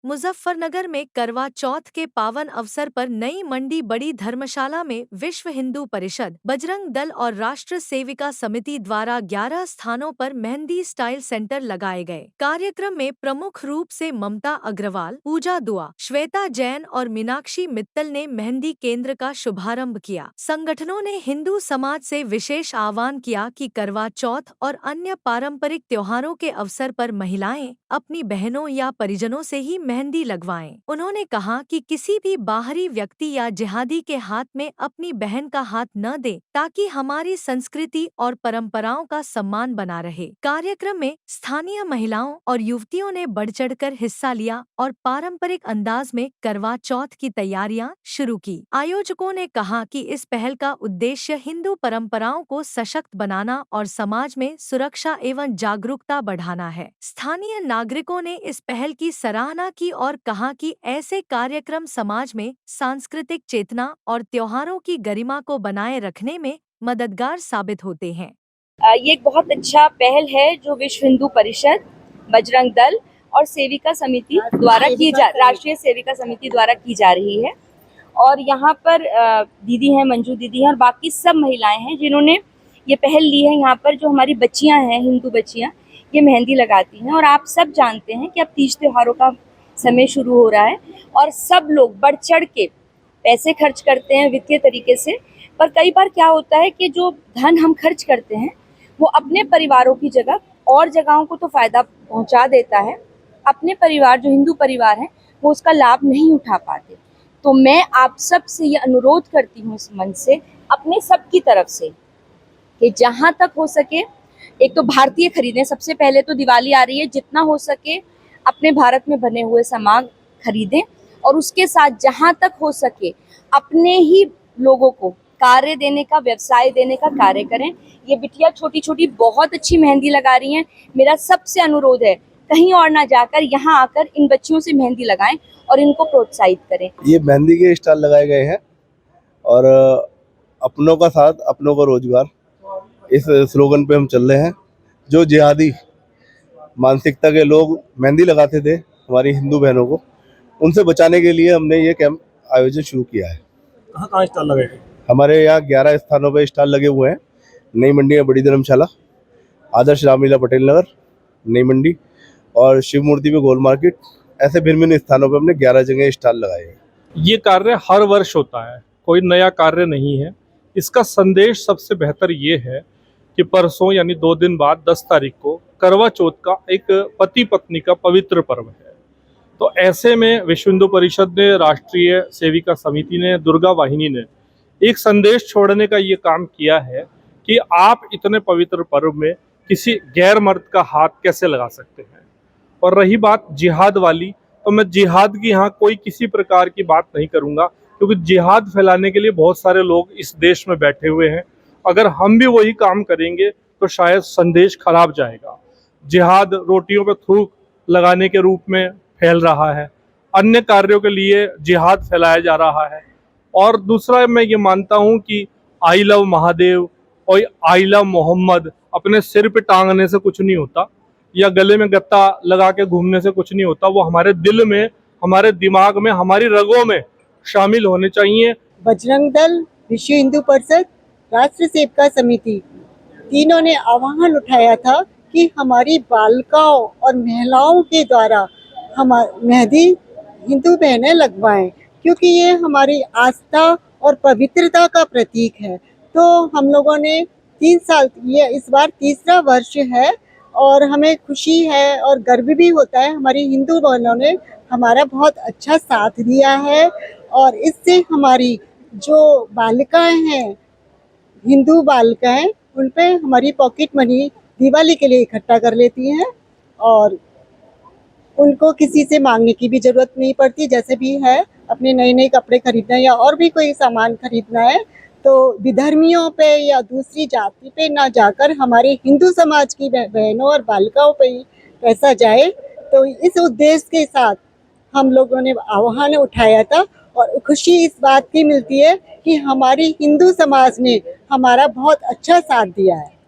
मुजफ्फरनगर में करवा चौथ के पावन अवसर पर नई मंडी बड़ी धर्मशाला में विश्व हिंदू परिषद, बजरंग दल और राष्ट्र सेविका समिति द्वारा 11 स्थानों पर मेहंदी स्टाइल सेंटर लगाए गए। कार्यक्रम में प्रमुख रूप से ममता अग्रवाल, पूजा दुआ, श्वेता जैन और मीनाक्षी मित्तल ने मेहंदी केंद्र का शुभारंभ किया। संगठनों ने हिंदू समाज से विशेष आह्वान किया कि करवा चौथ और अन्य पारंपरिक त्योहारों के अवसर पर महिलाएं अपनी बहनों या परिजनों से ही मेहंदी लगवाएं। उन्होंने कहा कि किसी भी बाहरी व्यक्ति या जिहादी के हाथ में अपनी बहन का हाथ न दें, ताकि हमारी संस्कृति और परंपराओं का सम्मान बना रहे। कार्यक्रम में स्थानीय महिलाओं और युवतियों ने बढ़ चढ़कर हिस्सा लिया और पारंपरिक अंदाज में करवा चौथ की तैयारियां शुरू की। आयोजकों ने कहा कि इस पहल का उद्देश्य हिंदू परंपराओं को सशक्त बनाना और समाज में सुरक्षा एवं जागरूकता बढ़ाना है। स्थानीय नागरिकों ने इस पहल की सराहना की और कहा कि ऐसे कार्यक्रम समाज में सांस्कृतिक चेतना और त्योहारों की गरिमा को बनाए रखने में मददगार साबित होते हैं। ये एक बहुत अच्छा पहल है जो विश्व हिंदू परिषद, बजरंग दल और सेविका समिति द्वारा राष्ट्रीय सेविका समिति द्वारा की जा रही है। और यहाँ पर दीदी हैं, मंजू दीदी हैं और बाकी सब महिलाएं हैं जिन्होंने ये पहल ली है। यहाँ पर जो हमारी बच्चियाँ हैं, हिंदू बच्चियाँ, ये मेहंदी लगाती हैं। और आप सब जानते हैं कि अब तीज त्योहारों का समय शुरू हो रहा है और सब लोग बढ़ चढ़ के पैसे खर्च करते हैं वित्तीय तरीके से। पर कई बार क्या होता है कि जो धन हम खर्च करते हैं वो अपने परिवारों की जगह और जगहों को तो फायदा पहुंचा देता है, अपने परिवार जो हिंदू परिवार हैं वो उसका लाभ नहीं उठा पाते। तो मैं आप सब से ये अनुरोध करती हूँ इस मंच से, अपने सब की तरफ से, कि जहाँ तक हो सके एक तो भारतीय खरीदें। सबसे पहले तो दिवाली आ रही है, जितना हो सके अपने भारत में बने हुए सामान खरीदें और उसके साथ जहाँ तक हो सके अपने ही लोगों को कार्य देने का, व्यवसाय देने का कार्य करें। ये बिटिया छोटी छोटी बहुत अच्छी मेहंदी लगा रही हैं। मेरा सबसे अनुरोध है कहीं और ना जाकर यहाँ आकर इन बच्चियों से मेहंदी लगाएं और इनको प्रोत्साहित करें। ये मेहंदी के स्टॉल लगाए गए हैं और अपनों का साथ अपनों का रोजगार, इस स्लोगन पे हम चल रहे हैं। जो जिहादी मानसिकता के लोग मेहंदी लगाते थे हमारी हिंदू बहनों को, उनसे बचाने के लिए हमने ये कैंप आयोजन शुरू किया है। कहाँ स्टॉल लगे? हमारे यहाँ 11 स्थानों पे स्टॉल लगे हुए हैं। नई मंडी में बड़ी धर्मशाला, आदर्श रामलीला पटेल नगर, नई मंडी और शिव मूर्ति पे गोल मार्केट, ऐसे भिन्न भिन्न स्थानों पे हमने 11 जगह स्टॉल लगाए हैं। ये कार्य हर वर्ष होता है, कोई नया कार्य नहीं है। इसका संदेश सबसे बेहतर ये है कि परसों यानी 2 दिन बाद 10 तारीख को करवा चौथ का एक पति पत्नी का पवित्र पर्व है। तो ऐसे में विश्व हिंदू परिषद ने, राष्ट्रीय सेविका समिति ने, दुर्गा वाहिनी ने एक संदेश छोड़ने का ये काम किया है कि आप इतने पवित्र पर्व में किसी गैर मर्द का हाथ कैसे लगा सकते हैं। और रही बात जिहाद वाली, तो मैं जिहाद की यहाँ कोई किसी प्रकार की बात नहीं करूँगा, क्योंकि जिहाद फैलाने के लिए बहुत सारे लोग इस देश में बैठे हुए हैं। अगर हम भी वही काम करेंगे तो शायद संदेश खराब जाएगा। जिहाद रोटियों पर थूक लगाने के रूप में फैल रहा है, अन्य कार्यों के लिए जिहाद फैलाया जा रहा है। और दूसरा, मैं ये मानता हूँ कि आई लव महादेव और आई लव मोहम्मद अपने सिर पे टांगने से कुछ नहीं होता, या गले में गत्ता लगा के घूमने से कुछ नहीं होता। वो हमारे दिल में, हमारे दिमाग में, हमारी रगों में शामिल होने चाहिए। बजरंग दल, विश्व हिंदू परिषद, राष्ट्र सेविका समिति तीनों ने आह्वान उठाया था कि हमारी बालिकाओं और महिलाओं के द्वारा हम मेहंदी हिंदू बहनें लगवाएं, क्योंकि ये हमारी आस्था और पवित्रता का प्रतीक है। तो हम लोगों ने 3 साल, ये इस बार तीसरा वर्ष है और हमें खुशी है और गर्व भी होता है। हमारी हिंदू बहनों ने हमारा बहुत अच्छा साथ दिया है और इससे हमारी जो बालिकाएं हैं, हिंदू बालिकाएं, उन पे हमारी पॉकेट मनी दिवाली के लिए इकट्ठा कर लेती हैं और उनको किसी से मांगने की भी जरूरत नहीं पड़ती। जैसे भी है, अपने नए नए कपड़े खरीदना या और भी कोई सामान खरीदना है तो विधर्मियों पे या दूसरी जाति पे ना जाकर हमारे हिंदू समाज की बहनों और बालिकाओं पे ही पैसा जाए। तो इस उद्देश्य के साथ हम लोगों ने आह्वान उठाया था और खुशी इस बात की मिलती है कि हमारी हिंदू समाज ने हमारा बहुत अच्छा साथ दिया है।